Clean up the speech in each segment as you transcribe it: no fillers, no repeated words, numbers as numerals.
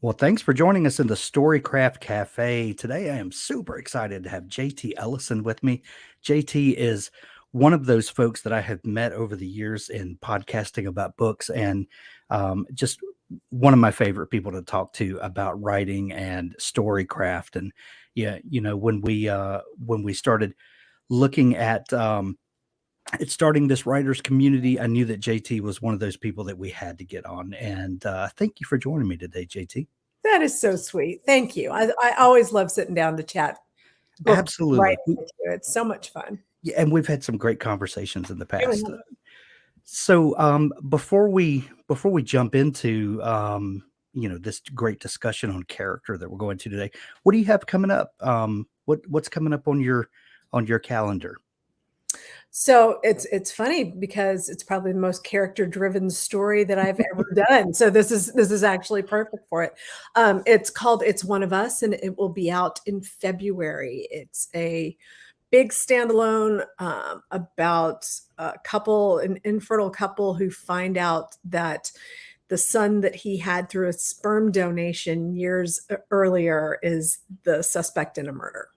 Well, thanks for joining us in the Storycraft Cafe. Today, I am super excited to have JT Ellison with me. JT is one of those folks that I have met over the years in podcasting about books, and just one of my favorite people to talk to about writing and storycraft. And yeah, when we started looking at starting this writers community, I knew that JT was one of those people that we had to get on. And thank you for joining me today, JT. That is so sweet. Thank you. I always love sitting down to chat book Absolutely. writing with you. It's so much fun. Yeah, and we've had some great conversations in the Yeah, we past. have. So before we jump into this great discussion on character that we're going to today, what do you have coming up? What's coming up on your calendar? So it's funny because it's probably the most character-driven story that I've ever done. So this is actually perfect for it. It's called It's One of Us, and it will be out in February. It's a big standalone about an infertile couple who find out that the son that he had through a sperm donation years earlier is the suspect in a murder.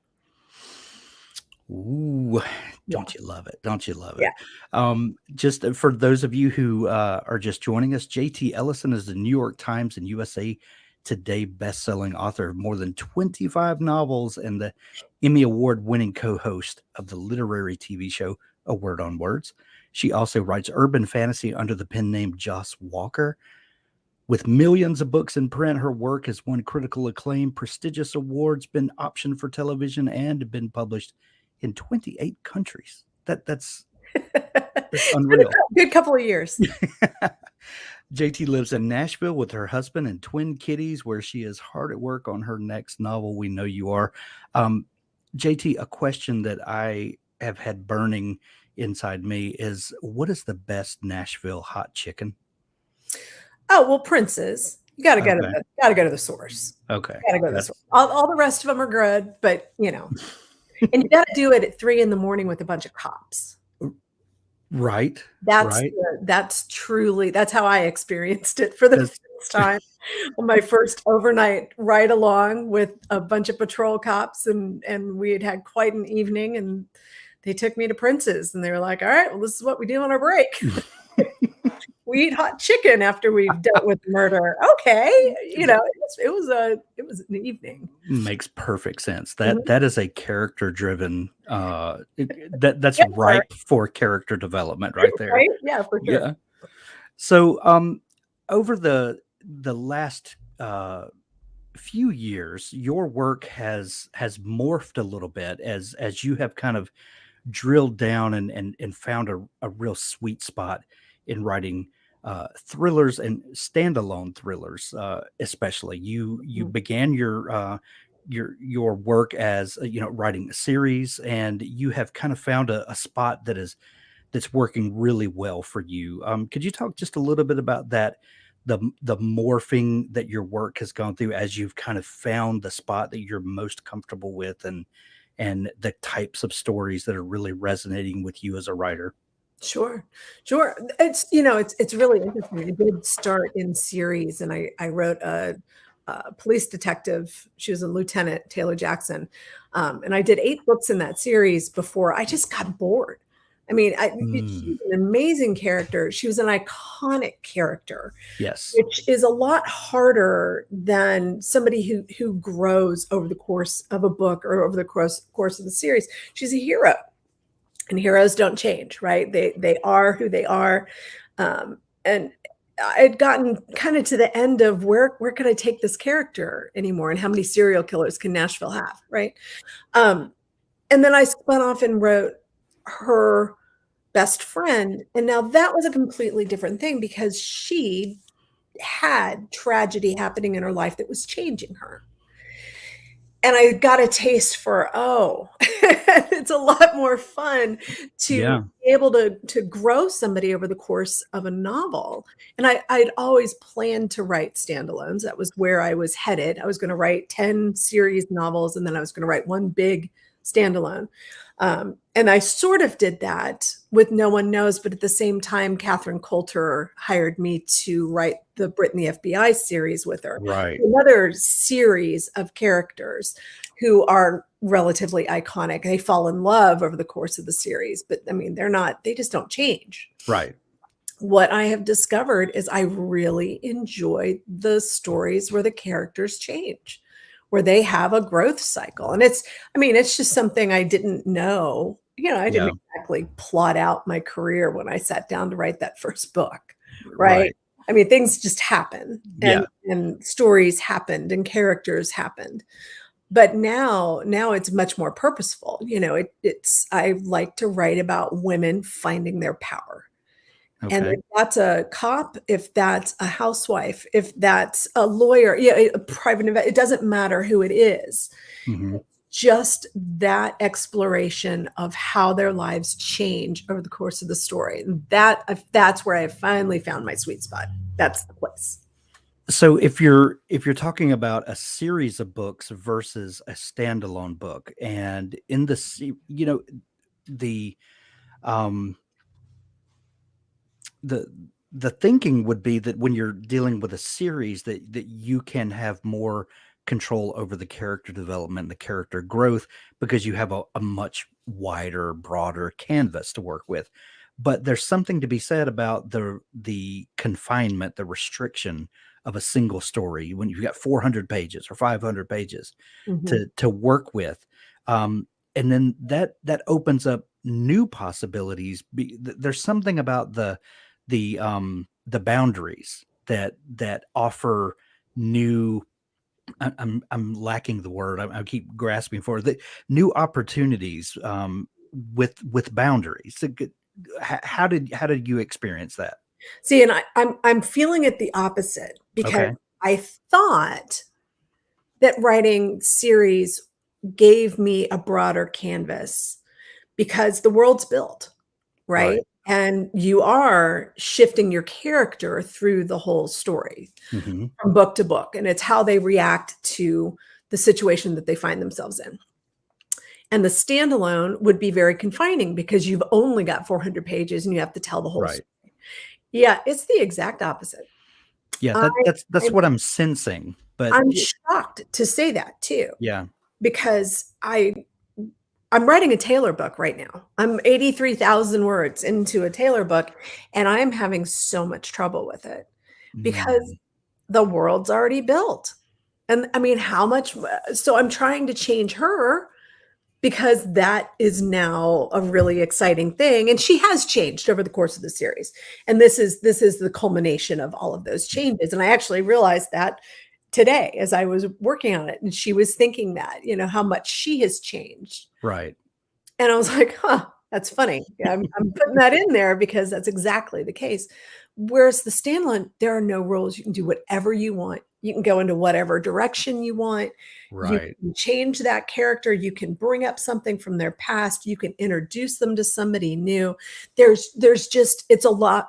Ooh, Yeah. don't you love it? Don't you love Yeah. it? Just for those of you who are just joining us, JT Ellison is the New York Times and USA Today best-selling author of more than 25 novels and the Emmy Award-winning co-host of the literary TV show A Word on Words. She also writes urban fantasy under the pen name Joss Walker. With millions of books in print, her work has won critical acclaim, prestigious awards, been optioned for television, and been published in 28 countries. That's unreal. Good couple of years. JT lives in Nashville with her husband and twin kitties, where she is hard at work on her next novel. We know you are. JT, a question that I have had burning inside me is, what is the best Nashville hot chicken? Oh, well, Prince's. You gotta go to Okay. the source. Okay. Gotta go to the source. All the rest of them are good, but and you gotta do it at 3 in the morning with a bunch of cops. Right. That's Right. that's how I experienced it for the first time. On my first overnight ride along with a bunch of patrol cops, and we had quite an evening, and they took me to Prince's, and they were like, "All right, well, this is what we do on our break." We eat hot chicken after we've dealt with murder. Okay. It was an evening. Makes perfect sense. Mhm. That is a character driven that's Yeah, ripe for character development right there. right? Yeah, for sure. Yeah. So over the last few years, your work has morphed a little bit as you have kind of drilled down and found a real sweet spot in writing thrillers and standalone thrillers. Especially, you began your work as writing a series, and you have kind of found a spot that's working really well for you. Could you talk just a little bit about that? The morphing that your work has gone through as you've kind of found the spot that you're most comfortable with, and the types of stories that are really resonating with you as a writer. Sure. It's really interesting. I did start in series, and I wrote a police detective. She was a lieutenant, Taylor Jackson, and I did 8 books in that series before I just got bored. I mean, she's an amazing character. She was an iconic character, Yes. which is a lot harder than somebody who grows over the course of a book or over the course of the series. She's a hero. And heroes don't change, right? They are who they are. And I'd gotten kind of to the end of where could I take this character anymore, and how many serial killers can Nashville have, right? And then I spun off and wrote her best friend, and now that was a completely different thing because she had tragedy happening in her life that was changing her. And I got a taste for, it's a lot more fun to be able to grow somebody over the course of a novel. And I'd always planned to write standalones. That was where I was headed. I was going to write 10 series novels, and then I was going to write one big Standalone. And I sort of did that with No One Knows, but at the same time, Catherine Coulter hired me to write the Brit and the FBI series with her. Right. Another series of characters who are relatively iconic. They fall in love over the course of the series, but I mean, they just don't change. Right. What I have discovered is I really enjoy the stories where the characters change, where they have a growth cycle. And it's just something I didn't know. I didn't exactly plot out my career when I sat down to write that first book, right? I mean, things just happen, and stories happened and characters happened. But now it's much more purposeful. I like to write about women finding their power. Okay. And if that's a cop, if that's a housewife, if that's a lawyer, a private investor, it doesn't matter who it is. Mm-hmm. Just that exploration of how their lives change over the course of the story. And that's where I finally found my sweet spot. That's the place. So if you're talking about a series of books versus a standalone book, and in the the thinking would be that when you're dealing with a series that you can have more control over the character development, the character growth, because you have a much wider, broader canvas to work with. But there's something to be said about the confinement, the restriction of a single story when you've got 400 pages or 500 pages to work with. And then that opens up new possibilities. There's something about the boundaries that offer new. I'm lacking the word. I keep grasping for the new opportunities with boundaries. How did you experience that? See, and I'm feeling it the opposite, because I thought that writing series gave me a broader canvas because the world's built, right? And you are shifting your character through the whole story from book to book. And it's how they react to the situation that they find themselves in. And the standalone would be very confining because you've only got 400 pages and you have to tell the whole story. Yeah, it's the exact opposite. Yeah, that's what I'm sensing. But I'm shocked to say that too. Yeah. Because I'm writing a Taylor book right now. I'm 83,000 words into a Taylor book, and I'm having so much trouble with it because the world's already built. And I mean, how much? So I'm trying to change her because that is now a really exciting thing. And she has changed over the course of the series. And this is the culmination of all of those changes. And I actually realized that today as I was working on it, and she was thinking that, how much she has changed. Right. And I was like, that's funny. I'm putting that in there because that's exactly the case. Whereas the standalone, there are no rules. You can do whatever you want. You can go into whatever direction you want. Right. You can change that character. You can bring up something from their past. You can introduce them to somebody new. There's a lot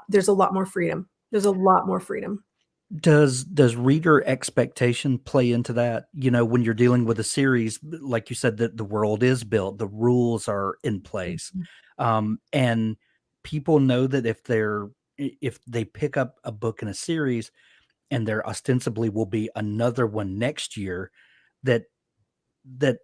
more freedom. There's a lot more freedom. Does reader expectation play into that? When you're dealing with a series, like you said, that the world is built, the rules are in place. And people know that if they pick up a book in a series and there ostensibly will be another one next year, that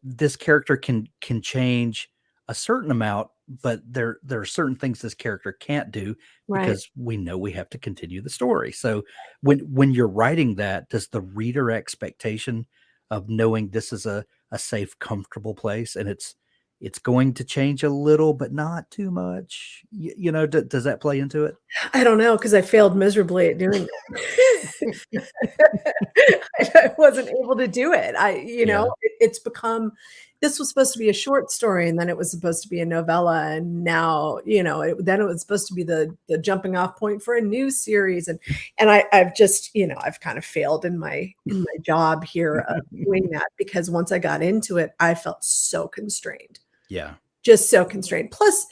this character can change a certain amount, but there are certain things this character can't do because we know we have to continue the story. So when you're writing that, does the reader expectation of knowing this is a safe, comfortable place and it's going to change a little, but not too much, does that play into it? I don't know, because I failed miserably at doing that. I wasn't able to do it. It's become, this was supposed to be a short story, and then it was supposed to be a novella, and now, then it was supposed to be the jumping off point for a new series, and I've just, I've kind of failed in my job here of doing that, because once I got into it, I felt so constrained. Yeah, just so constrained. Plus,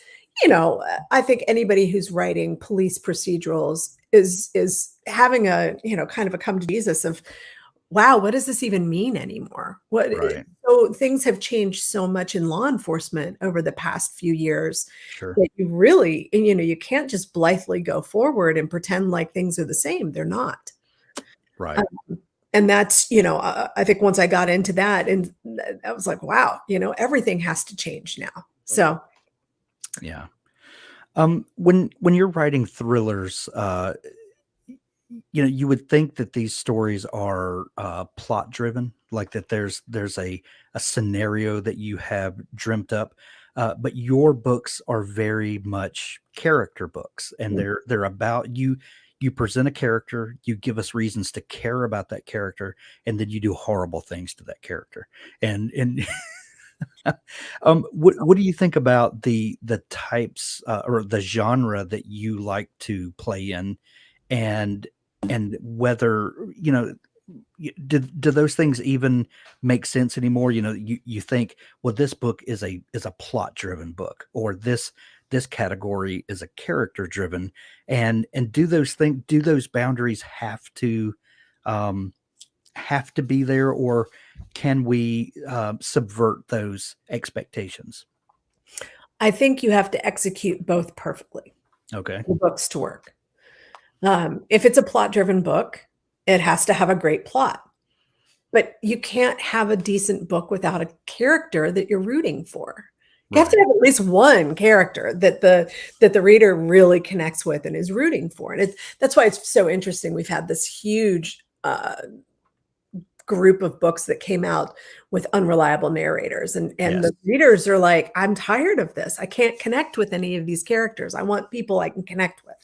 I think anybody who's writing police procedurals is having a, kind of a come to Jesus of, wow, what does this even mean anymore? Right. So things have changed so much in law enforcement over the past few years Sure. that you really, you can't just blithely go forward and pretend like things are the same. They're not. Right. And that's, I think once I got into that, and I was like, wow, everything has to change now. So Yeah. When you're writing thrillers, you would think that these stories are plot driven, like that there's a scenario that you have dreamt up, but your books are very much character books, and they're about you. You present a character, you give us reasons to care about that character, and then you do horrible things to that character. And what do you think about the types or the genre that you like to play in, and whether do those things even make sense anymore? You think, well, this book is a plot driven book, or this category is a character driven, and do those boundaries have to be there, or can we subvert those expectations? I think you have to execute both perfectly Okay. for the books to work. If it's a plot-driven book, it has to have a great plot. But you can't have a decent book without a character that you're rooting for. You have to have at least one character that the reader really connects with and is rooting for. And that's why it's so interesting. We've had this huge group of books that came out with unreliable narrators, and Yes. the readers are like, I'm tired of this. I can't connect with any of these characters. I want people I can connect with.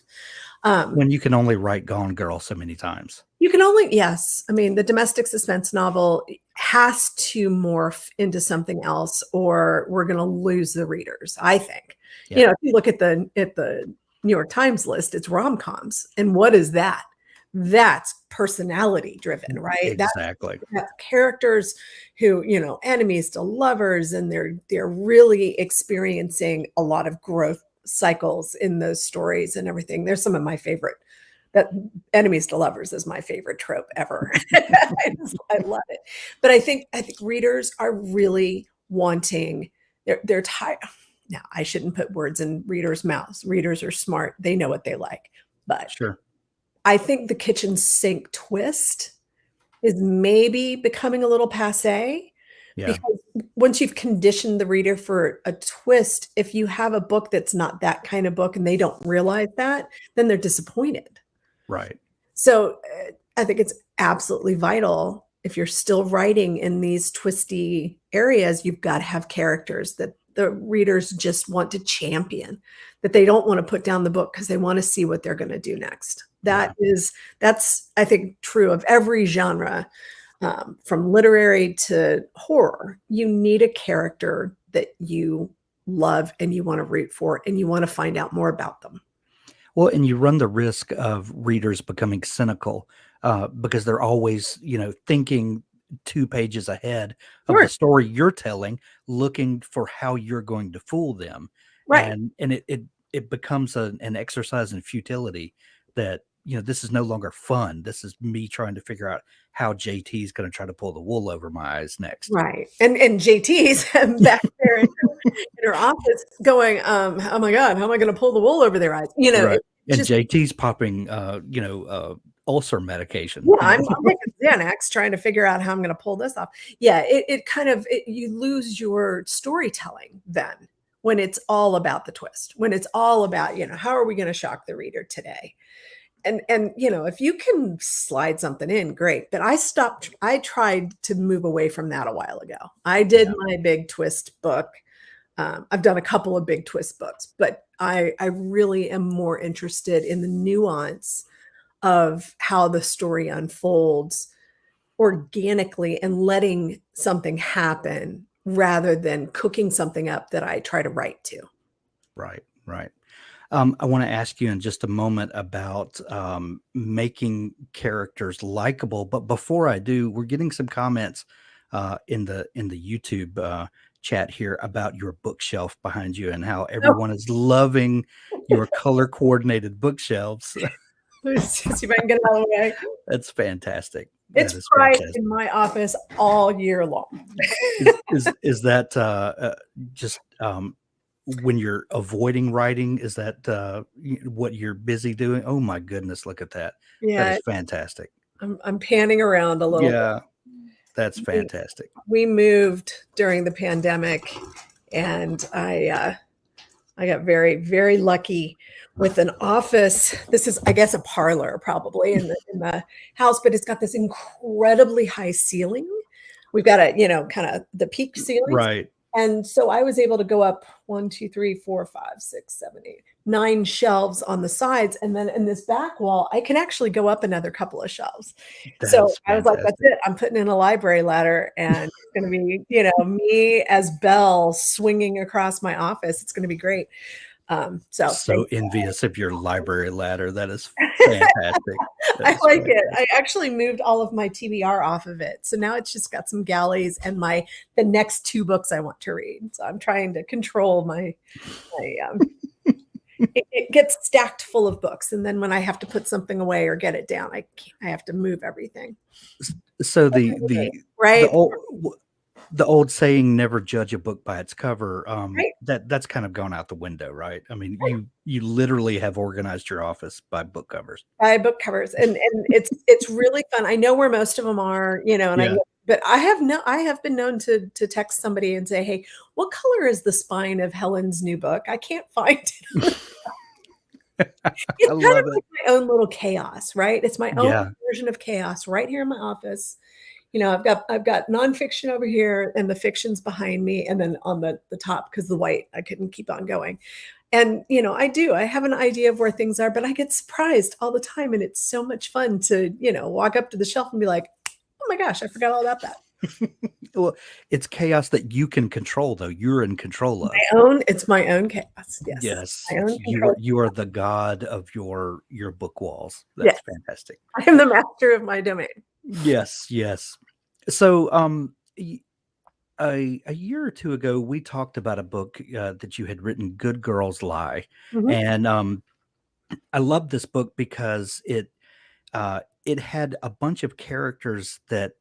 When you can only write Gone Girl so many times. You can only, yes. I mean, the domestic suspense novel has to morph into something else, or we're going to lose the readers, I think. Yeah. If you look at the New York Times list, it's rom-coms. And what is that? That's personality driven, right? Exactly. That's characters who, enemies to lovers, and they're really experiencing a lot of growth cycles in those stories and everything. There's some of my favorite. That enemies to lovers is my favorite trope ever. I love it. But I think readers are really wanting, they're tired. Now, I shouldn't put words in readers' mouths. Readers are smart. They know what they like. But Sure. I think the kitchen sink twist is maybe becoming a little passé. Yeah. Because once you've conditioned the reader for a twist, if you have a book that's not that kind of book and they don't realize that, then they're disappointed. Right. So I think it's absolutely vital, if you're still writing in these twisty areas, you've got to have characters that the readers just want to champion, that they don't want to put down the book because they want to see what they're going to do next. That's, I think, true of every genre, from literary to horror. You need a character that you love and you want to root for and you want to find out more about them. Well, and you run the risk of readers becoming cynical because they're always, thinking 2 pages ahead of Sure. the story you're telling, looking for how you're going to fool them. Right. And it becomes an exercise in futility that, this is no longer fun. This is me trying to figure out how JT is going to try to pull the wool over my eyes next. Right. And JT's back there in her office going, oh my God, how am I going to pull the wool over their eyes? Right. And just, JT's popping, ulcer medication. yeah, I'm taking Xanax trying to figure out how I'm going to pull this off. Yeah, you lose your storytelling then when it's all about the twist, when it's all about, how are we going to shock the reader today? And if you can slide something in, great. But I tried to move away from that a while ago. I did my big twist book. I've done a couple of big twist books, but I really am more interested in the nuance of how the story unfolds organically and letting something happen rather than cooking something up that I try to write to. Right. I want to ask you in just a moment about making characters likable, but before I do, we're getting some comments in the YouTube chat here about your bookshelf behind you and how everyone is loving your color-coordinated bookshelves. Let's see if I can get it out of the way. That's fantastic. That It's is pride fantastic. in my office all year long. Is that just when you're avoiding writing? Is that what you're busy doing? Oh my goodness, look at that. That Yeah, is fantastic. I'm panning around a little bit. Yeah, that's fantastic. We moved during the pandemic, and I got very, very lucky with an office. This is, I guess, a parlor probably in the house, but it's got this incredibly high ceiling. We've got a, kind of the peak ceilings. Right. And so I was able to go up 1, 2, 3, 4, 5, 6, 7, 8, 9 shelves on the sides. And then in this back wall, I can actually go up another couple of shelves. So That's I was like, that's fantastic. it. I'm putting in a library ladder, and it's going to be, me as Belle swinging across my office. It's going to be great. So So envious of your library ladder. That is fantastic. That I is like it. I fantastic. actually moved all of my TBR off of it. So now it's just got some galleys and the next 2 books I want to read. So I'm trying to control my it gets stacked full of books. And then when I have to put something away or get it down, I have to move everything. So the Right. the old saying, never judge a book by its cover, Right. that's kind of gone out the window, right? I mean, you literally have organized your office by book covers. By book covers. And it's really fun. I know where most of them are, Yeah. but I have been known to text somebody and say, hey, what color is the spine of Helen's new book? I can't find it. I It's kind of love it. like my own little chaos, right? It's my own Yeah. version of chaos right here in my office. I've got nonfiction over here, and the fiction's behind me, and then on the top, because the white, I couldn't keep on going. And I have an idea of where things are, but I get surprised all the time, and it's so much fun to walk up to the shelf and be like, oh my gosh, I forgot all about that. Well, it's chaos that you can control, though. You're in control of. It's my own chaos. Yes, Yes, my own you are control. you are the god of your book walls. Yes, That's fantastic. I am the master of my domain. Yes, yes. So, a year or two ago, we talked about a book that you had written, "Good Girls Lie," Mhm. and I love this book because it had a bunch of characters that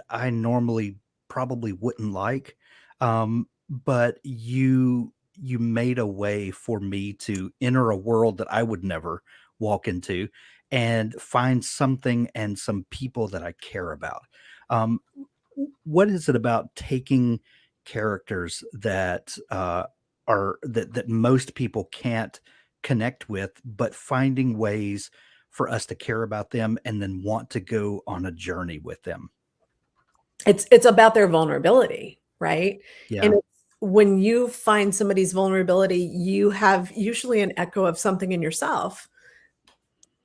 I normally probably wouldn't like, but you made a way for me to enter a world that I would never walk into and find something and some people that I care about. Um, what is it about taking characters that are that most people can't connect with, but finding ways for us to care about them and then want to go on a journey with them? It's about their vulnerability, right? And Yeah, it's when you find somebody's vulnerability, you have usually an echo of something in yourself,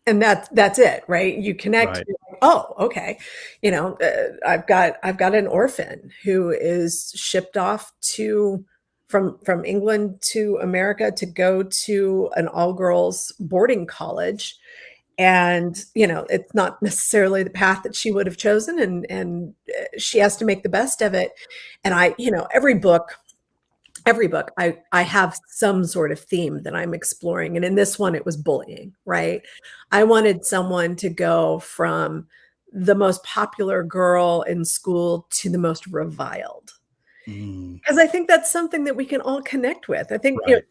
and that's it, right? You connect, right. you're like, "Oh, okay." I've got an orphan who is shipped off to from England to America to go to an all-girls boarding college, and it's not necessarily the path that she would have chosen, and she has to make the best of it. And every book I have some sort of theme that I'm exploring, and in this one it was bullying, right? I wanted someone to go from the most popular girl in school to the most reviled, Mm, because I think that's something that we can all connect with. I think, right,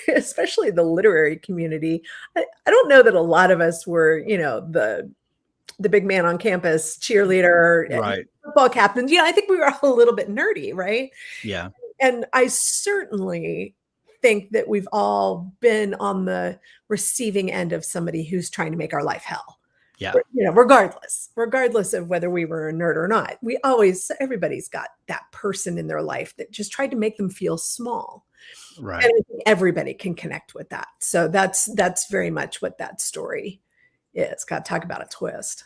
especially the literary community. I don't know that a lot of us were, the big man on campus, cheerleader, right. football captains. I think we were all a little bit nerdy, right? Yeah, And I certainly think that we've all been on the receiving end of somebody who's trying to make our life hell. yeah, Regardless of whether we were a nerd or not. Everybody's got that person in their life that just tried to make them feel small. And right. I think everybody can connect with that. So that's very much what that story is. God, talk about a twist.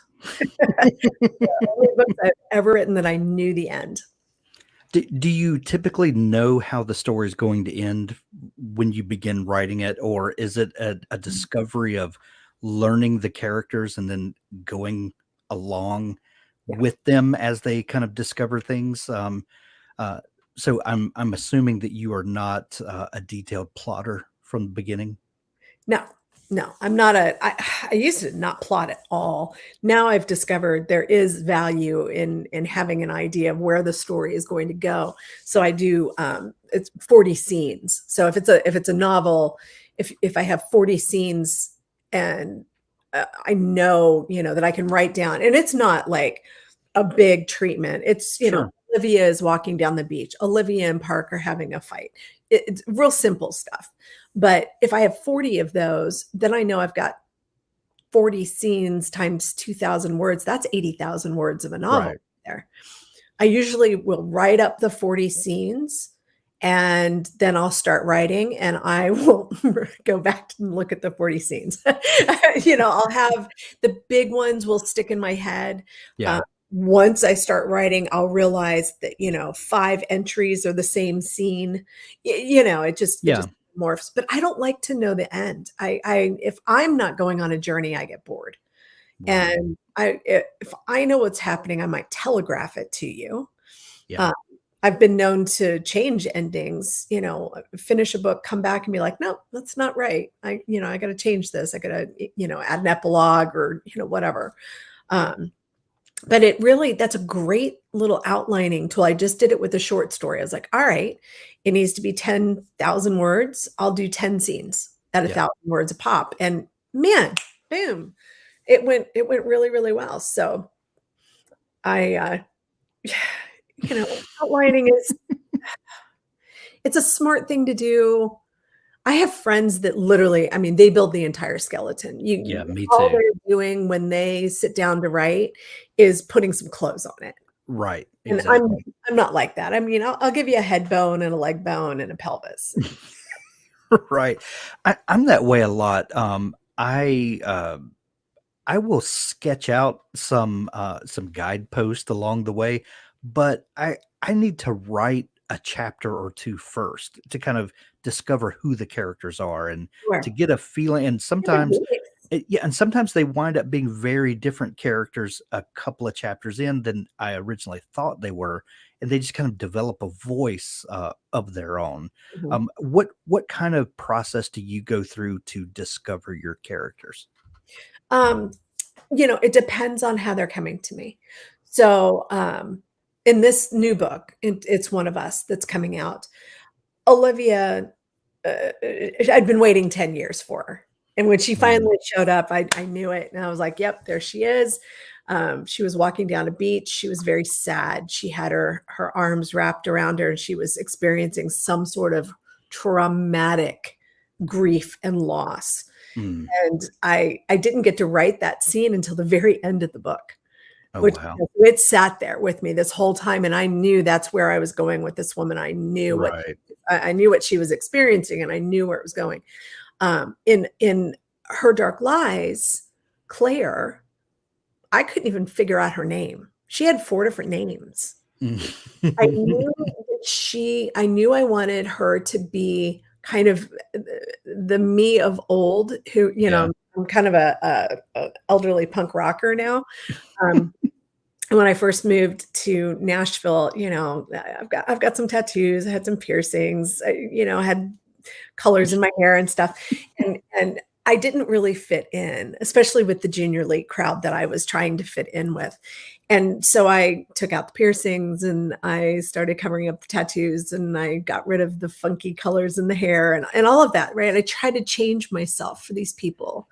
Only books I've ever written that I knew the end. Do you typically know how the story is going to end when you begin writing it, or is it a discovery of learning the characters and then going along Yeah. with them as they kind of discover things? Uh, so I'm assuming that you are not a detailed plotter from the beginning. No. No, I'm not I used to not plot at all. Now I've discovered there is value in having an idea of where the story is going to go. So I do, it's 40 scenes. So if it's a novel, if I have 40 scenes and I know, that I can write down, and it's not like a big treatment. It's, Sure. Olivia is walking down the beach. Olivia and Park are having a fight. It's real simple stuff. But if I have 40 of those, then I know I've got 40 scenes times 2,000 words. That's 80,000 words of a novel Right. there. I usually will write up the 40 scenes and then I'll start writing and I will go back and look at the 40 scenes. I'll have the big ones will stick in my head. Yeah. Once I start writing, I'll realize that, 5 entries are the same scene. It just Yeah. morphs, but I don't like to know the end. If I'm not going on a journey, I get bored. Right. And if I know what's happening, I might telegraph it to you. Yeah. Uh, I've been known to change endings, finish a book, come back and be like, no, that's not right. I got to change this. I got to, add an epilogue or, whatever. But that's a great little outlining tool. I just did it with a short story. I was like, all right, it needs to be 10,000 words. I'll do 10 scenes at Yeah. 1,000 words a pop. And man, boom, it went really, really well. So I, outlining it's a smart thing to do. I have friends that literally, I mean, they build the entire skeleton. Yeah. Me All too. they're doing when they sit down to write is putting some clothes on it. Right. And I'm Exactly. I'm not like that. I mean, I'll give you a head bone and a leg bone and a pelvis. Right. I'm that way a lot. I will sketch out some guideposts along the way, but I need to write a chapter or two first to kind of discover who the characters are and to Sure. get a feeling. And sometimes, yeah, and sometimes they wind up being very different characters a couple of chapters in than I originally thought they were, and they just kind of develop a voice of their own. Mhm. What kind of process do you go through to discover your characters? Um, it depends on how they're coming to me. So, in this new book, it's One of Us that's coming out. Olivia, I'd been waiting 10 years for her. And when she Mm, finally showed up, I knew it. And I was like, yep, there she is. She was walking down a beach. She was very sad. She had her arms wrapped around her and she was experiencing some sort of traumatic grief and loss. mm. And I didn't get to write that scene until the very end of the book, Oh, which wow. it sat there with me this whole time. And I knew that's where I was going with this woman. I knew Right. I knew what she was experiencing and I knew where it was going. In Her Dark Lies, Claire, I couldn't even figure out her name. She had 4 different names. I knew I knew I wanted her to be kind of the me of old who, Yeah. I'm kind of a elderly punk rocker now. Um, and when I first moved to Nashville, I've got some tattoos, I had some piercings, I had colors in my hair and stuff. And I didn't really fit in, especially with the junior league crowd that I was trying to fit in with. And so I took out the piercings and I started covering up the tattoos and I got rid of the funky colors in the hair and all of that, right? I tried to change myself for these people.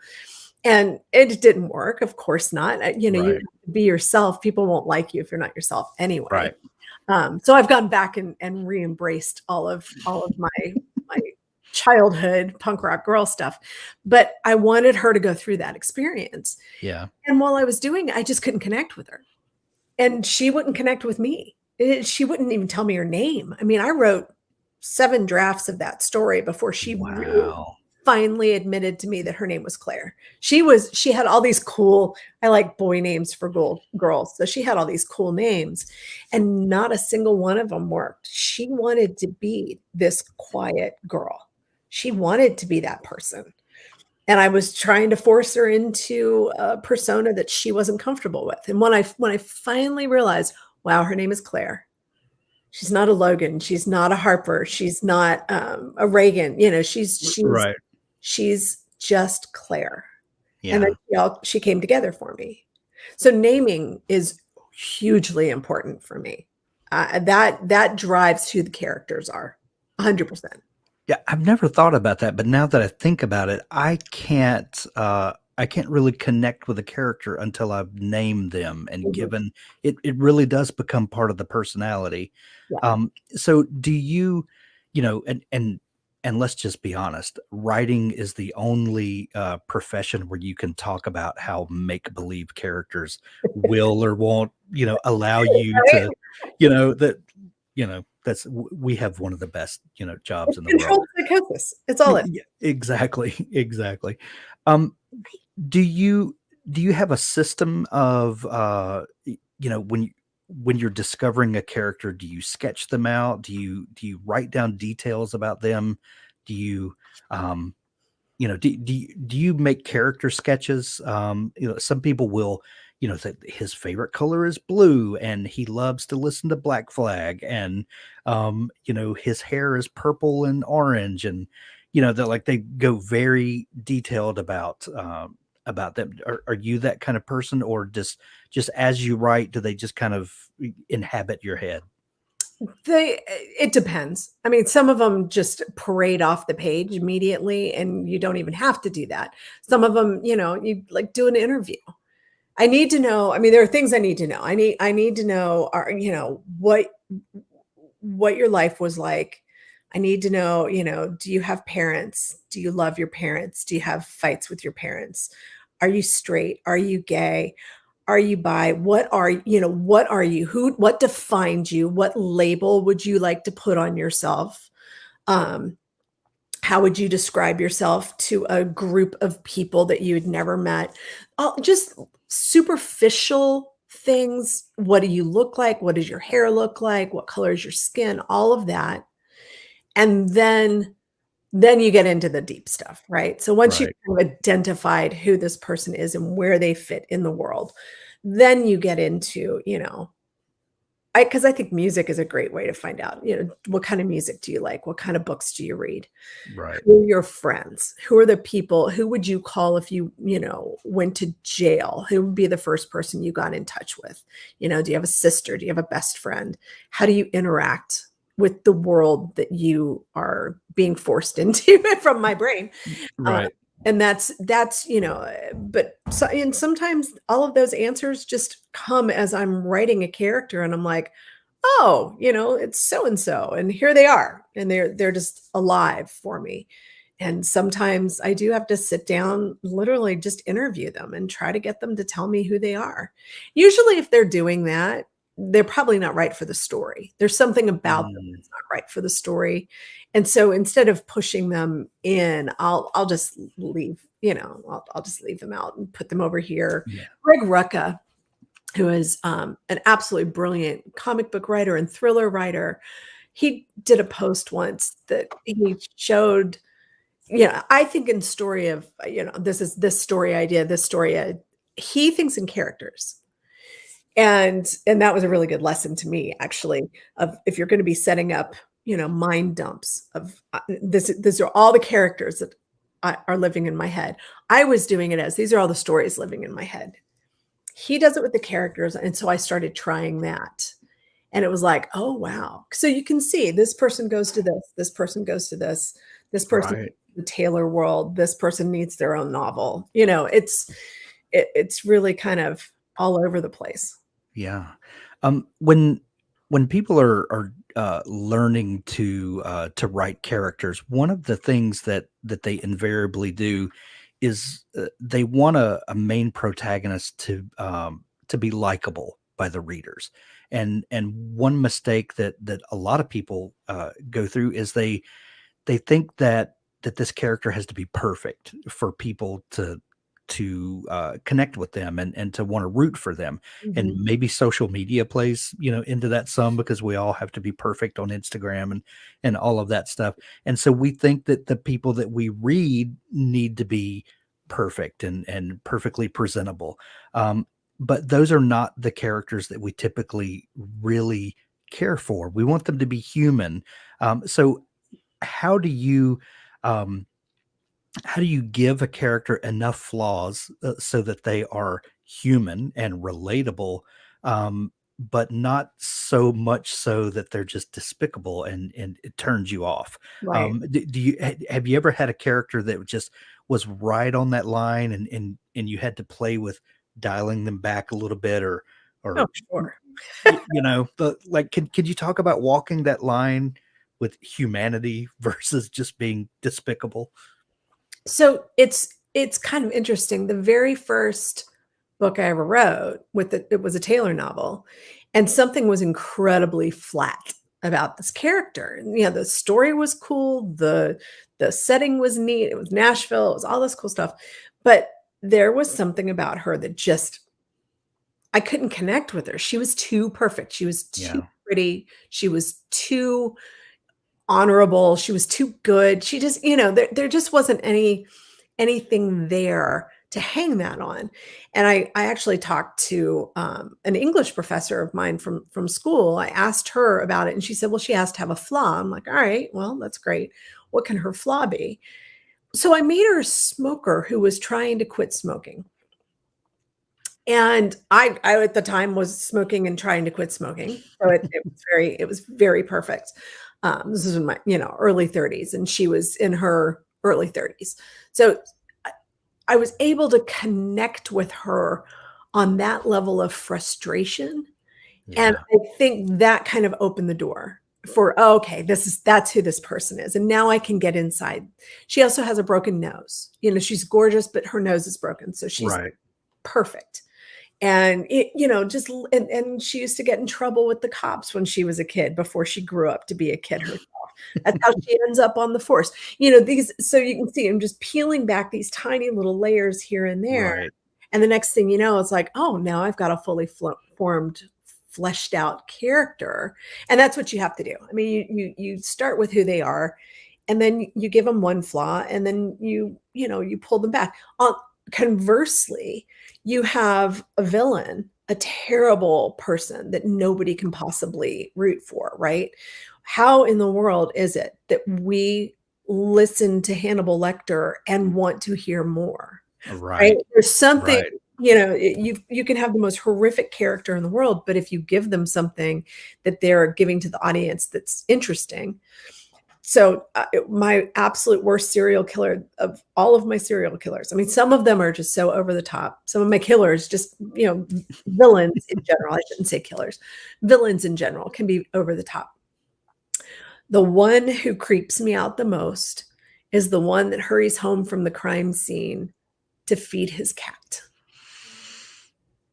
And it didn't work, of course not. You have Right. to be yourself. People won't like you if you're not yourself anyway. Right. So I've gone back and re-embraced all of my childhood punk rock girl stuff. But I wanted her to go through that experience. Yeah. And while I was doing it, I just couldn't connect with her. And she wouldn't connect with me. She wouldn't even tell me her name. I mean, I wrote 7 drafts of that story before she really Wow. finally admitted to me that her name was Claire. She had all these cool, I like boy names for girls. So she had all these cool names and not a single one of them worked. She wanted to be this quiet girl. She wanted to be that person. And I was trying to force her into a persona that she wasn't comfortable with. And when I finally realized, wow, her name is Claire. She's not a Logan. She's not a Harper. She's not a Reagan. She's Right. she's just Claire. And Yeah. then she came together for me. So naming is hugely important for me. That drives who the characters are, 100%. Yeah, I've never thought about that, but now that I think about it, I can't really connect with a character until I've named them and Mhm. given it really does become part of the personality. Yeah. So do you, you know, and let's just be honest, writing is the only profession where you can talk about how make-believe characters will or won't, allow you Right? to, that, we have one of the best, jobs It's in the world. controlled psychosis. It's all it. Yeah, exactly, exactly. Um, do you have a system of when you're discovering a character, do you sketch them out? Do you write down details about them? Do you um do you make character sketches? Some people will, that his favorite color is blue and he loves to listen to Black Flag, and his hair is purple and orange, and that like they go very detailed about them. Are you that kind of person, or just as you write, do they just kind of inhabit your head? It depends. I mean, some of them just parade off the page immediately, and you don't even have to do that. Some of them, you like do an interview. I need to know. I mean, there are things I need to know. I need to know, what your life was like. I need to know, do you have parents? Do you love your parents? Do you have fights with your parents? Are you straight? Are you gay? Are you bi? What are you? What defined you? What label would you like to put on yourself? Um, how would you describe yourself to a group of people that you had never met? Just superficial things. What do you look like? What does your hair look like? What color is your skin? All of that. And then you get into the deep stuff, right? So once you've Right. kind of identified who this person is and where they fit in the world, then you get into, because I think music is a great way to find out, what kind of music do you like? What kind of books do you read? Right. Who are your friends? Who are the people? Who would you call if you, went to jail? Who would be the first person you got in touch with? Do you have a sister? Do you have a best friend? How do you interact with the world that you are being forced into from my brain? Uh, Right. and that's, and sometimes all of those answers just come as I'm writing a character and I'm like, oh, it's so and so, and here they are, and they're just alive for me. And sometimes I do have to sit down, literally just interview them and try to get them to tell me who they are. Usually, if they're doing that, they're probably not right for the story. There's something about them Mm, that's not right for the story. And so instead of pushing them in, I'll just leave, I'll just leave them out and put them over here. yeah. Greg Rucka, who is an absolutely brilliant comic book writer and thriller writer, he did a post once that he showed, I think in story of, this is this story idea, this story, he thinks in characters. And that was a really good lesson to me, actually, of if you're going to be setting up, mind dumps of these are all the characters that are living in my head. I was doing it as these are all the stories living in my head. He does it with the characters, and so I started trying that. And it was like, "Oh, wow." So you can see this person goes to this person goes to this person Right. the Taylor world, this person needs their own novel. It's really kind of all over the place. Yeah. When people are learning to write characters, one of the things that they invariably do is they want a main protagonist to be likable by the readers. And one mistake that a lot of people go through is they think that this character has to be perfect for people to connect with them and to want to root for them. And Mhm. maybe social media plays, into that some, because we all have to be perfect on Instagram and all of that stuff. And so we think that the people that we read need to be perfect and perfectly presentable. But those are not the characters that we typically really care for. We want them to be human. So how do you um how do you give a character enough flaws so that they are human and relatable, but not so much so that they're just despicable and it turns you off? Right. Do you have you ever had a character that just was right on that line, and you had to play with dialing them back a little bit, Oh, or sure. you know, the like, could you talk about walking that line with humanity versus just being despicable? So it's kind of interesting. The very first book I ever wrote it was a Taylor novel, and something was incredibly flat about this character. And, the story was cool, the setting was neat, it was Nashville, it was all this cool stuff, but there was something about her that just I couldn't connect with her. She was too perfect. She was too Yeah. pretty. She was too honorable. She was too good. She just, there just wasn't anything there to hang that on. And I actually talked to an English professor of mine from school. I asked her about it, and she said, well, she has to have a flaw. I'm like, all right, well, that's great. What can her flaw be? So I made her a smoker who was trying to quit smoking. And I at the time was smoking and trying to quit smoking. So it was very perfect. This is in my, early 30s, and she was in her early 30s. So I was able to connect with her on that level of frustration. And Yeah. I think that kind of opened the door for, oh, okay, that's who this person is. And now I can get inside. She also has a broken nose. She's gorgeous, but her nose is broken. So she's Right. perfect. And and she used to get in trouble with the cops when she was a kid before she grew up to be a kid herself. That's how she ends up on the force. So you can see I'm just peeling back these tiny little layers here and there. Right. And the next thing you know, it's like, oh, now I've got a fully formed, fleshed out character. And that's what you have to do. I mean, you start with who they are, and then you give them one flaw, and then you pull them back. Conversely, you have a villain, a terrible person that nobody can possibly root for, right? How in the world is it that we listen to Hannibal Lecter and want to hear more? Right? Right. There's something, Right. you can have the most horrific character in the world, but if you give them something that they're giving to the audience that's interesting. So my absolute worst serial killer of all of my serial killers. I mean, some of them are just so over the top. Some of my killers, just, villains in general. I shouldn't say killers. Villains in general can be over the top. The one who creeps me out the most is the one that hurries home from the crime scene to feed his cat,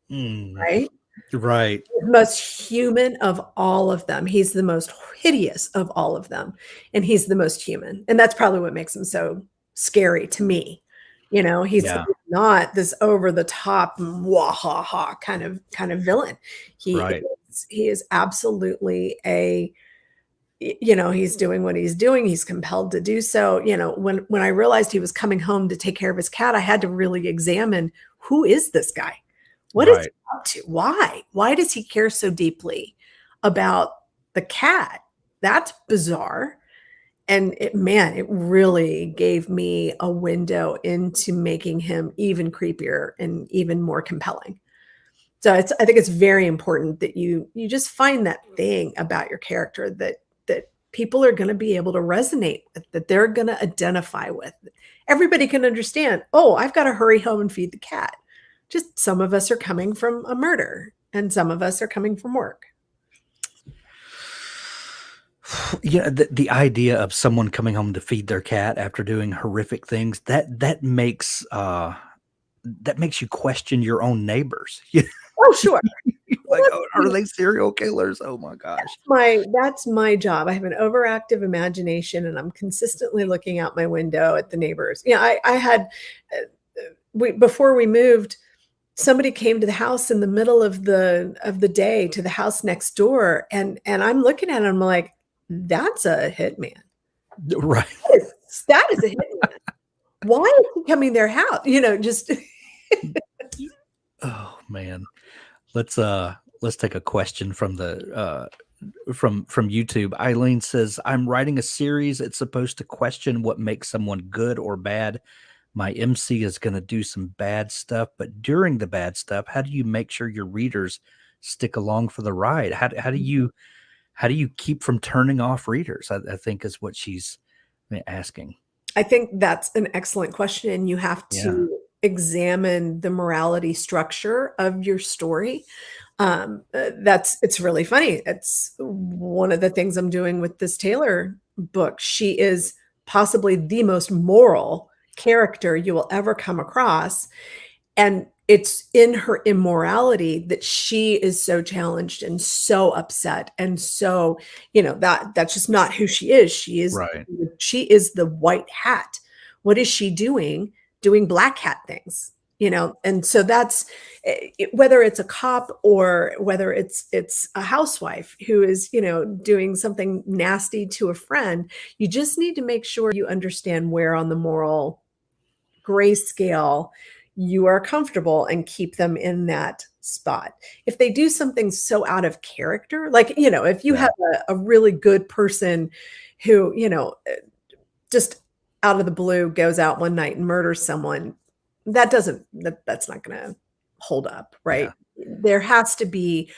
Mm. right? Right. The most human of all of them. He's the most hideous of all of them, and he's the most human. And that's probably what makes him so scary to me. He's Yeah. not this over the top wahaha kind of villain. Right. He is absolutely he's doing what he's doing. He's compelled to do so. When I realized he was coming home to take care of his cat, I had to really examine, who is this guy? What is he Right. up to? Why? Why does he care so deeply about the cat? That's bizarre. And it really gave me a window into making him even creepier and even more compelling. So I think it's very important that you just find that thing about your character that people are going to be able to resonate with, that they're going to identify with. Everybody can understand, oh, I've got to hurry home and feed the cat. Just some of us are coming from a murder, and some of us are coming from work. The idea of someone coming home to feed their cat after doing horrific things, that makes you question your own neighbors. Oh, sure. Like, oh, are they serial killers? Oh my gosh. That's my job. I have an overactive imagination, and I'm consistently looking out my window at the neighbors. I had before we moved, somebody came to the house in the middle of the day to the house next door, and I'm looking at him like, that's a hitman. Right. That is a hitman. Why is he coming their house? Just Oh man. Let's take a question from the from YouTube. Eileen says, "I'm writing a series. It's supposed to question what makes someone good or bad. My MC is going to do some bad stuff, but during the bad stuff, how do you make sure your readers stick along for the ride? How do you keep from turning off readers?" I think is what she's asking. I think that's an excellent question, and you have Yeah. to examine the morality structure of your story. It's really funny. It's one of the things I'm doing with this Taylor book. She is possibly the most moral character you will ever come across. And it's in her immorality that she is so challenged and so upset. And so, that's just not who she is. Right. She is the white hat. What is she doing? Doing black hat things, and so that's whether it's a cop or whether it's a housewife who is, doing something nasty to a friend. You just need to make sure you understand where on the moral gray scale you are comfortable and keep them in that spot. If they do something so out of character, like, if you have a really good person who, just out of the blue goes out one night and murders someone, that's not going to hold up, right? Yeah. There has to be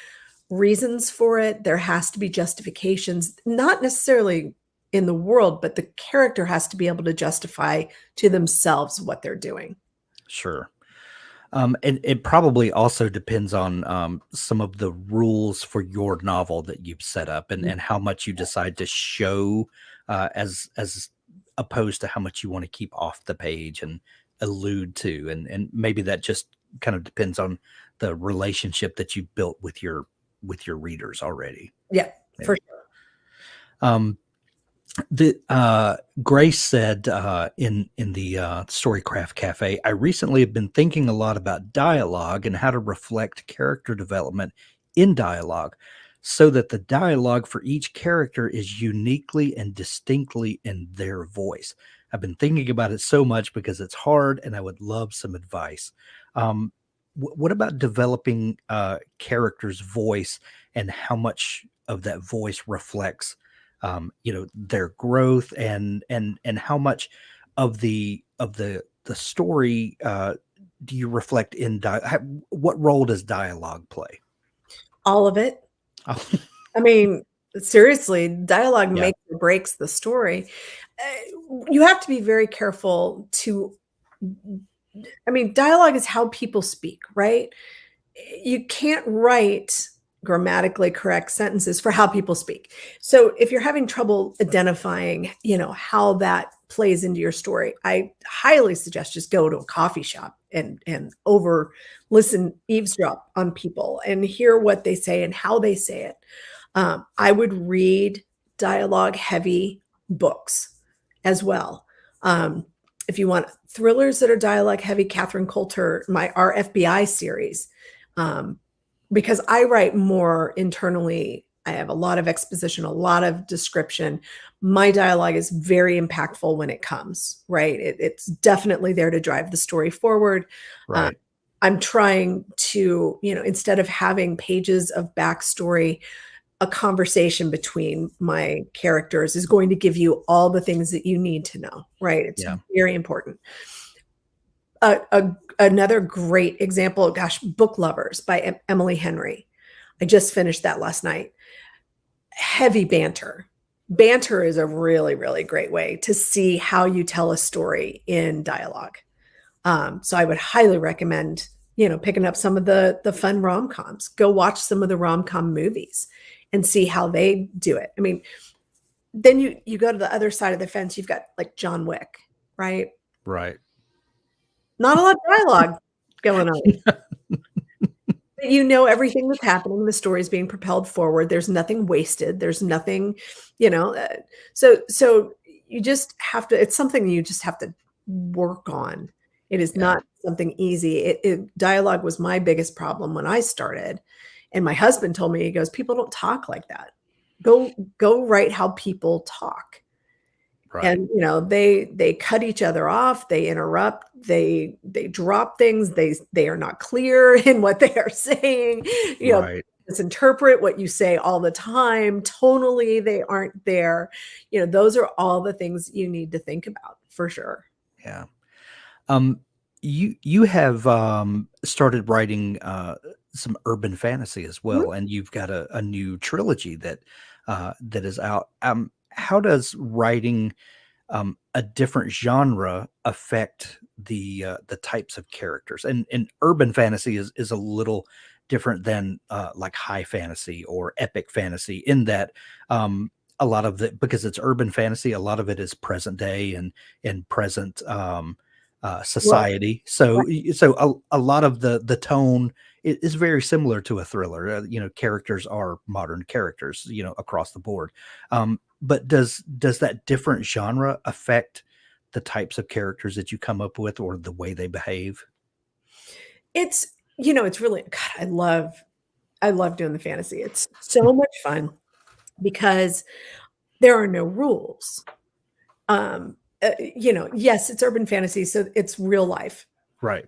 reasons for it. There has to be justifications, not necessarily in the world, but the character has to be able to justify to themselves what they're doing. Sure. And it probably also depends on some of the rules for your novel that you've set up, and how much you decide to show as opposed to how much you want to keep off the page and allude to. And maybe that just kind of depends on the relationship that you built with your readers already. Yeah, Maybe. for sure. Grace said in the Storycraft Cafe, "I recently have been thinking a lot about dialogue and how to reflect character development in dialogue so that the dialogue for each character is uniquely and distinctly in their voice. I've been thinking about it so much because it's hard and I would love some advice." What about developing character's voice and how much of that voice reflects their growth, and how much of the story do you reflect in what role does dialogue play? All of it. Oh, I mean, seriously, dialogue yeah. makes or breaks the story. You have to be very careful dialogue is how people speak, right? You can't write grammatically correct sentences for how people speak. So if you're having trouble identifying, how that plays into your story, I highly suggest just go to a coffee shop and eavesdrop on people and hear what they say and how they say it. I would read dialogue heavy books as well. If you want thrillers that are dialogue heavy, Catherine Coulter, our FBI series, because I write more internally. I have a lot of exposition, a lot of description. My dialogue is very impactful when it comes, right? It's definitely there to drive the story forward. Right. I'm trying to, instead of having pages of backstory, a conversation between my characters is going to give you all the things that you need to know, right? It's very important. Another great example, Book Lovers by Emily Henry. I just finished that last night. Heavy banter. Banter is a really, really great way to see how you tell a story in dialogue. So I would highly recommend, picking up some of the fun rom-coms. Go watch some of the rom-com movies and see how they do it. I mean, then you go to the other side of the fence. You've got like John Wick, right? Right. Not a lot of dialogue going on. Everything that's happening. The story is being propelled forward. There's nothing wasted. There's nothing, so you just have to, it's something you just have to work on. It is not something easy. Dialogue was my biggest problem when I started. And my husband told me, he goes, people don't talk like that. Go write how people talk. Right. And, they cut each other off. They interrupt. They drop things. They are not clear in what they are saying, Right. misinterpret what you say all the time. Tonally, they aren't there. Those are all the things you need to think about for sure. Yeah. You have started writing some urban fantasy as Mhm. well, and you've got a new trilogy that is out. How does writing a different genre affect the types of characters? And urban fantasy is a little different than like high fantasy or epic fantasy in that a lot of it, because it's urban fantasy, a lot of it is present day and present Right, society. So a lot of the tone is very similar to a thriller. Characters are modern characters, across the board. But does that different genre affect the types of characters that you come up with or the way they behave? it's really, God, I love doing the fantasy. It's so much fun because there are no rules. Yes, it's urban fantasy, so it's real life, Right.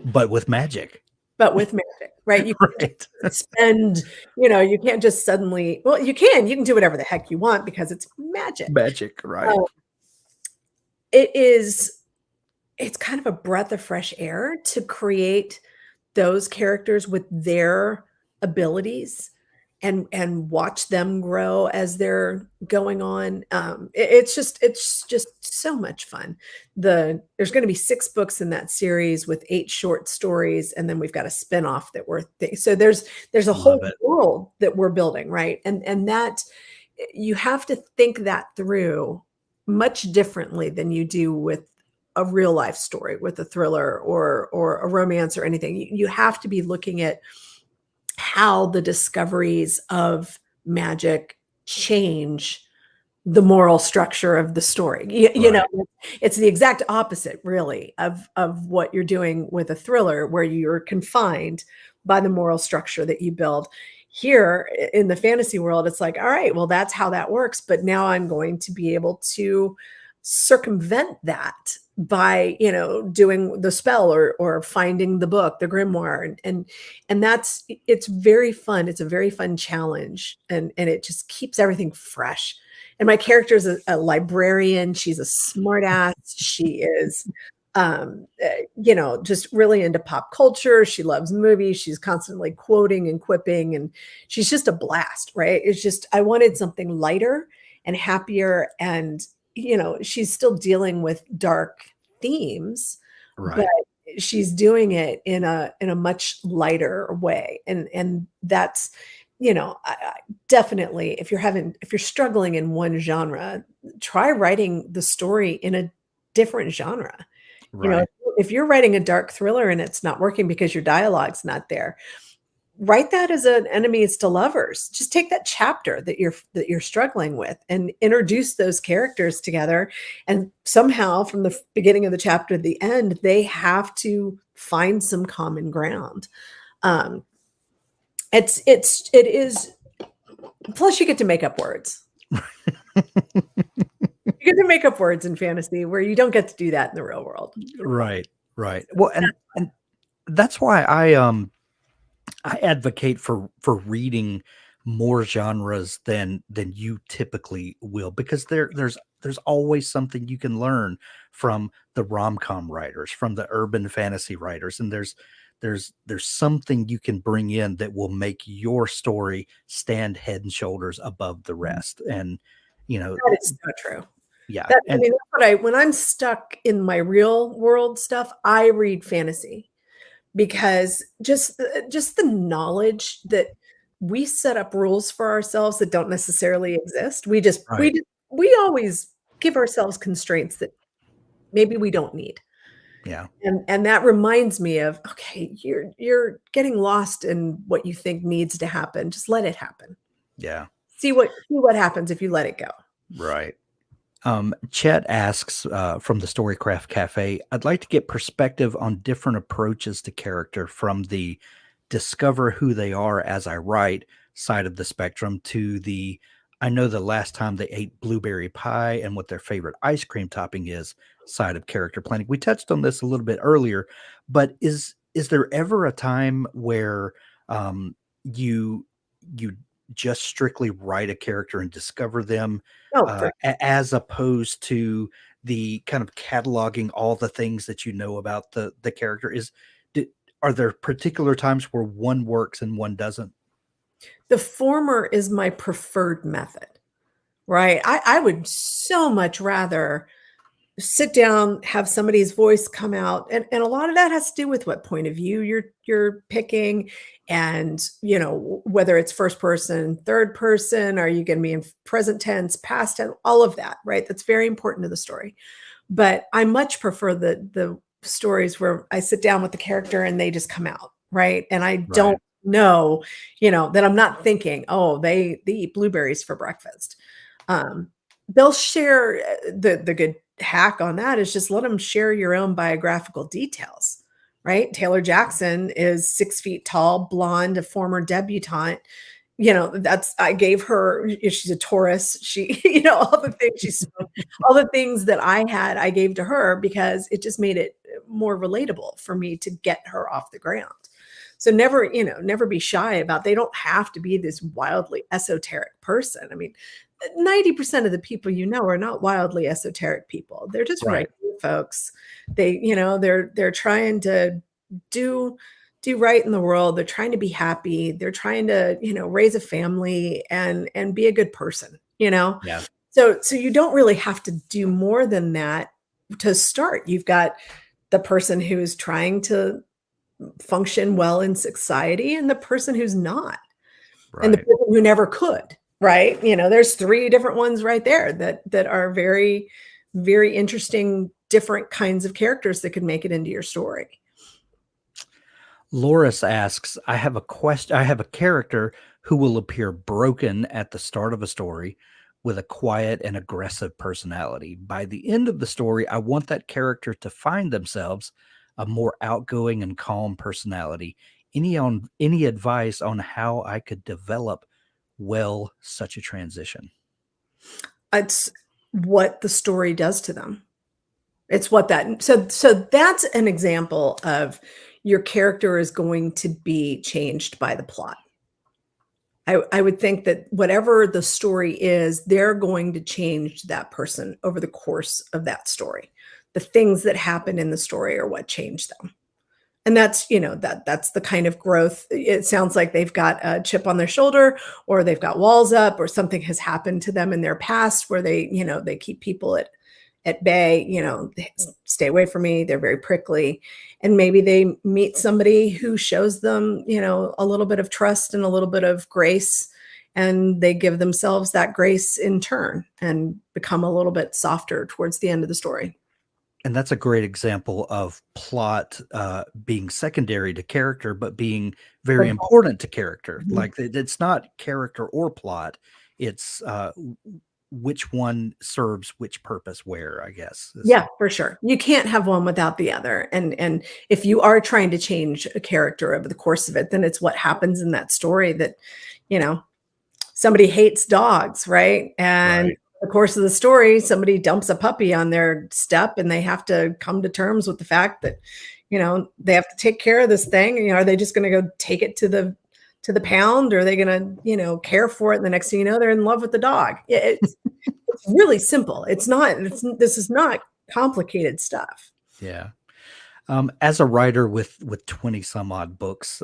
But with magic. but with magic, right? You can't Right. just spend, you can't just suddenly, well, you can do whatever the heck you want because it's magic. Magic, right. Um, it is, it's kind of a breath of fresh air to create those characters with their abilities and watch them grow as they're going on. It's just so much fun. There's going to be 6 books in that series with 8 short stories, and then we've got a spinoff that so there's a whole Love it. world that we're building, right? And that you have to think that through much differently than you do with a real life story, with a thriller or a romance or anything. You have to be looking at how the discoveries of magic change the moral structure of the story. Right. It's the exact opposite, really, of what you're doing with a thriller, where you're confined by the moral structure that you build. Here in the fantasy world, it's like, all right, well, that's how that works. But now I'm going to be able to circumvent that by, doing the spell or finding the book, the grimoire. And it's very fun. It's a very fun challenge. And it just keeps everything fresh. And my character is a librarian. She's a smart ass. She is, just really into pop culture. She loves movies. She's constantly quoting and quipping, and she's just a blast, right? It's just, I wanted something lighter and happier. And, she's still dealing with dark themes, but Right. she's doing it in a much lighter way. And that's, I definitely, if you're struggling in one genre, try writing the story in a different genre. Right. If you're writing a dark thriller and it's not working because your dialogue's not there, write that as an enemies to lovers. Just take that chapter that you're struggling with and introduce those characters together. And somehow from the beginning of the chapter to the end, they have to find some common ground. Um, it is, plus you get to make up words. You get to make up words in fantasy where you don't get to do that in the real world. Right. Right. Well, and that's why I advocate for reading more genres than you typically will, because there's always something you can learn from the rom-com writers, from the urban fantasy writers, and there's something you can bring in that will make your story stand head and shoulders above the rest. And That is so true. yeah, I mean, that's when I'm stuck in my real world stuff, I read fantasy. Because just the knowledge that we set up rules for ourselves that don't necessarily exist. right, We always give ourselves constraints that maybe we don't need. yeah, And that reminds me of, okay, you're getting lost in what you think needs to happen. Just let it happen. yeah, See what happens if you let it go. right. Chet asks from the Storycraft Cafe, I'd like to get perspective on different approaches to character, from the discover who they are as I write side of the spectrum to the I know the last time they ate blueberry pie and what their favorite ice cream topping is side of character planning. We touched on this a little bit earlier, but is there ever a time where um, you you just strictly write a character and discover them, Oh, for as opposed to the kind of cataloging all the things that you know about the character? D- are there particular times where one works and one doesn't? the former is my preferred method, right? I would so much rather sit down, have somebody's voice come out, and a lot of that has to do with what point of view you're picking, and whether it's first person, third person, are you going to be in present tense, past tense, all of that, right? That's very important to the story. But I much prefer the stories where I sit down with the character and they just come out, right? And I Right. don't know, that I'm not thinking, oh, they eat blueberries for breakfast. Um, they'll share the good hack on that is just let them share your own biographical details, right? Taylor Jackson is 6 feet tall, blonde, a former debutante. That's I gave her. She's a Taurus. She, all the things she spoke, all the things that I had, I gave to her because it just made it more relatable for me to get her off the ground. So never be shy about, they don't have to be this wildly esoteric person. I mean, 90% of the people are not wildly esoteric people. They're just Right. regular folks. They're trying to do do right in the world. They're trying to be happy. They're trying to, raise a family and be a good person. Yeah. So you don't really have to do more than that to start. You've got the person who is trying to function well in society and the person who's not, and the Right. person who never could, right? There's three different ones right there that are very, very interesting, different kinds of characters that could make it into your story. Loris asks, I have a question. I have a character who will appear broken at the start of a story with a quiet and aggressive personality. By the end of the story, I want that character to find themselves a more outgoing and calm personality. Any advice on how I could develop such a transition? It's what the story does to them. It's what that so that's an example of your character is going to be changed by the plot. I would think that whatever the story is, they're going to change that person over the course of that story. The things that happen in the story are what change them. And that's the kind of growth. It sounds like they've got a chip on their shoulder, or they've got walls up, or something has happened to them in their past where they keep people at bay, stay away from me. They're very prickly. And maybe they meet somebody who shows them, a little bit of trust and a little bit of grace, and they give themselves that grace in turn and become a little bit softer towards the end of the story. And that's a great example of plot being secondary to character, but being very important to character. Mhm. Like it's not character or plot; it's which one serves which purpose where. I guess. Yeah, for sure. You can't have one without the other. And if you are trying to change a character over the course of it, then it's what happens in that story that, you know, somebody hates dogs, right? And Right. the course of the story, somebody dumps a puppy on their step and they have to come to terms with the fact that, they have to take care of this thing. Are they just going to go take it to the pound, or are they going to, care for it? And the next thing you know, they're in love with the dog. It's really simple. This is not complicated stuff. Yeah. As a writer with 20 some odd books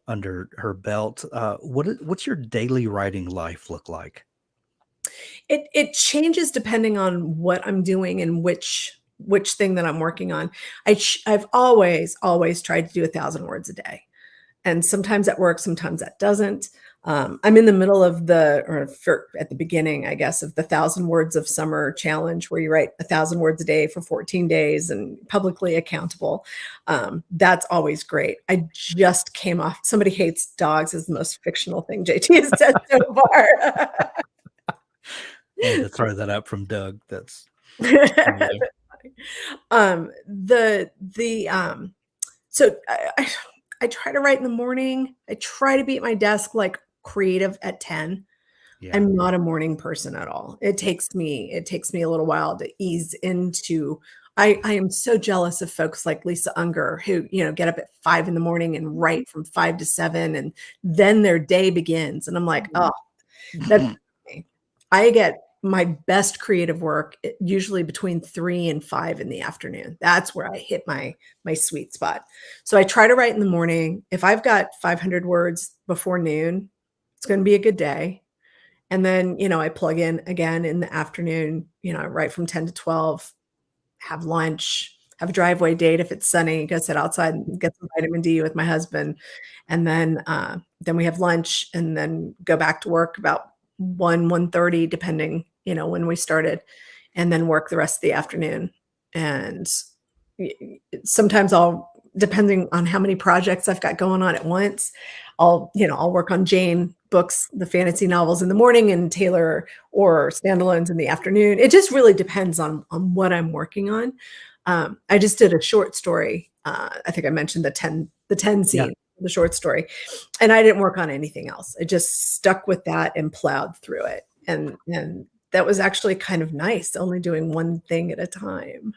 under her belt, what's your daily writing life look like? It changes depending on what I'm doing and which thing that I'm working on. I've always tried to do 1,000 words a day. And sometimes that works, sometimes that doesn't. I'm in the middle of at the beginning, I guess, of the 1,000 words of summer challenge, where you write 1,000 words a day for 14 days and publicly accountable. That's always great. I just came off. Somebody hates dogs is the most fictional thing JT has said so far. I had to throw that out from Doug. That's The so I try to write in the morning. I try to be at my desk like creative at 10. yeah. I'm not a morning person at all. It takes me a little while to ease into. I am so jealous of folks like Lisa Unger who, get up at 5 in the morning and write from 5 to 7 and then their day begins. And I'm like, oh, that's me. I get my best creative work usually between 3 and 5 in the afternoon. That's where I hit my sweet spot. So I try to write in the morning. If I've got 500 words before noon, it's going to be a good day. And then, I plug in again in the afternoon, I write from 10 to 12, have lunch, have a driveway date if it's sunny, go sit outside and get some vitamin D with my husband. And then we have lunch and then go back to work about 1:30, depending, when we started, and then work the rest of the afternoon. And sometimes depending on how many projects I've got going on at once, I'll work on Jayne books, the fantasy novels in the morning and Taylor or standalones in the afternoon. It just really depends on what I'm working on. I just did a short story. I think I mentioned the 10 scene, the short story, and I didn't work on anything else. I just stuck with that and plowed through it. And that was actually kind of nice, only doing one thing at a time.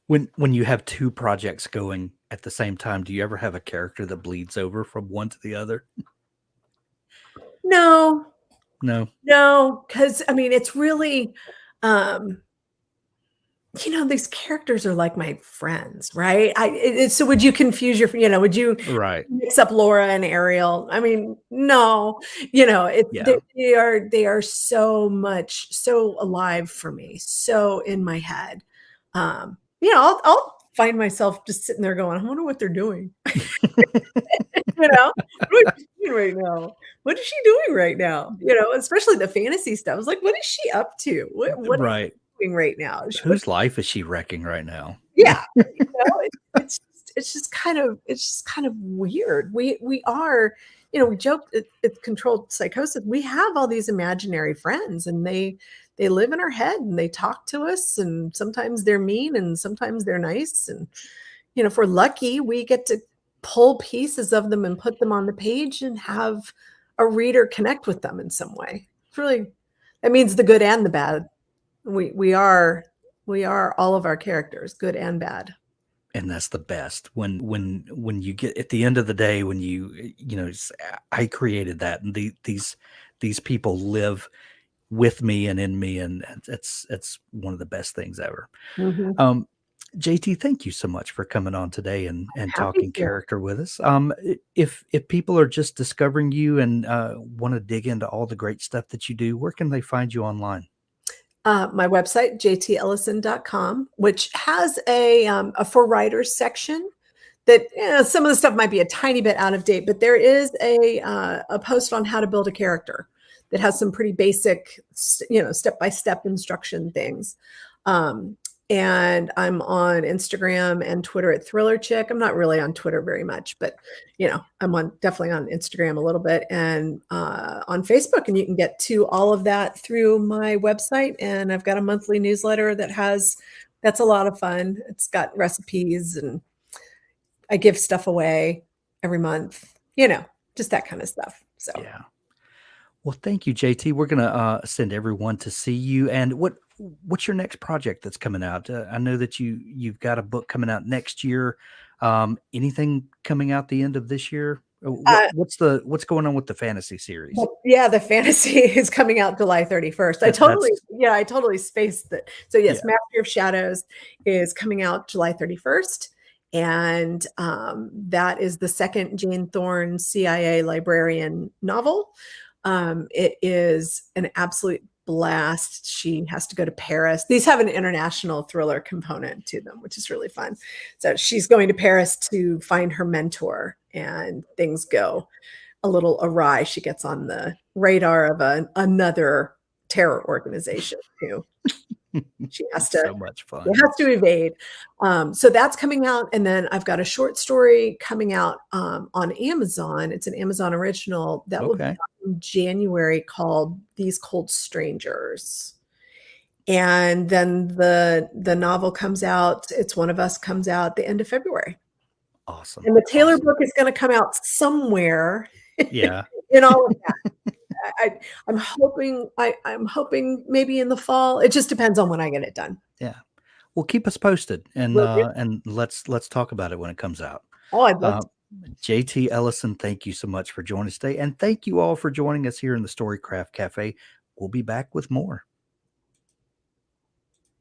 When you have two projects going at the same time, do you ever have a character that bleeds over from one to the other? No, because it's really, these characters are like my friends, right? So would you confuse would you Right. mix up Laura and Ariel? No, they are so alive for me, so in my head. I'll find myself just sitting there going, I wonder what they're doing. What is she doing right now? What is she doing right now? Especially the fantasy stuff. I was like, what is she up to? What right. is she doing right now? Whose life is she wrecking right now? Yeah. It's just kind of weird. We are, we joke it's controlled psychosis. We have all these imaginary friends and they live in our head and they talk to us, and sometimes they're mean and sometimes they're nice. And, if we're lucky, we get to pull pieces of them and put them on the page and have a reader connect with them in some way. It's really, that means the good and the bad. We are all of our characters, good and bad. And that's the best when you get at the end of the day, when I created that, and these people live with me and in me, and it's one of the best things ever. Mm-hmm. JT, thank you so much for coming on today and talking to. character with us. If people are just discovering you and want to dig into all the great stuff that you do, where can they find you online? My website, jtellison.com, which has a for writers section that some of the stuff might be a tiny bit out of date, but there is a post on how to build a character that has some pretty basic, step-by-step instruction things. And I'm on Instagram and Twitter at Thriller Chick. I'm not really on Twitter very much, but I'm definitely on Instagram a little bit, and on Facebook. And you can get to all of that through my website. And I've got a monthly newsletter that's a lot of fun. It's got recipes and I give stuff away every month, just that kind of stuff. So yeah. Well, thank you, JT. We're gonna send everyone to see you. And what's your next project that's coming out? I know that you've got a book coming out next year. Anything coming out the end of this year? What's going on with the fantasy series? Yeah, the fantasy is coming out July 31st. I totally spaced it. So yes, Master of Shadows is coming out July 31st. And that is the second Jayne Thorne CIA librarian novel. It is an absolute blast. She has to go to Paris. These have an international thriller component to them, which is really fun. So she's going to Paris to find her mentor, and things go a little awry. She gets on the radar of another terror organization too. She has to, so much fun. It has to evade. So that's coming out. And then I've got a short story coming out on Amazon. It's an Amazon original that will be out in January, called These Cold Strangers. And then the novel comes out, It's One of Us, comes out the end of February. Awesome. And the Taylor book is going to come out somewhere. Yeah. In all of that. I'm hoping maybe in the fall. It just depends on when I get it done. Yeah. Well, keep us posted, Will do. and let's talk about it when it comes out. Oh, I'd love Uh, to. JT Ellison, thank you so much for joining us today, and thank you all for joining us here in the Storycraft Cafe. We'll be back with more.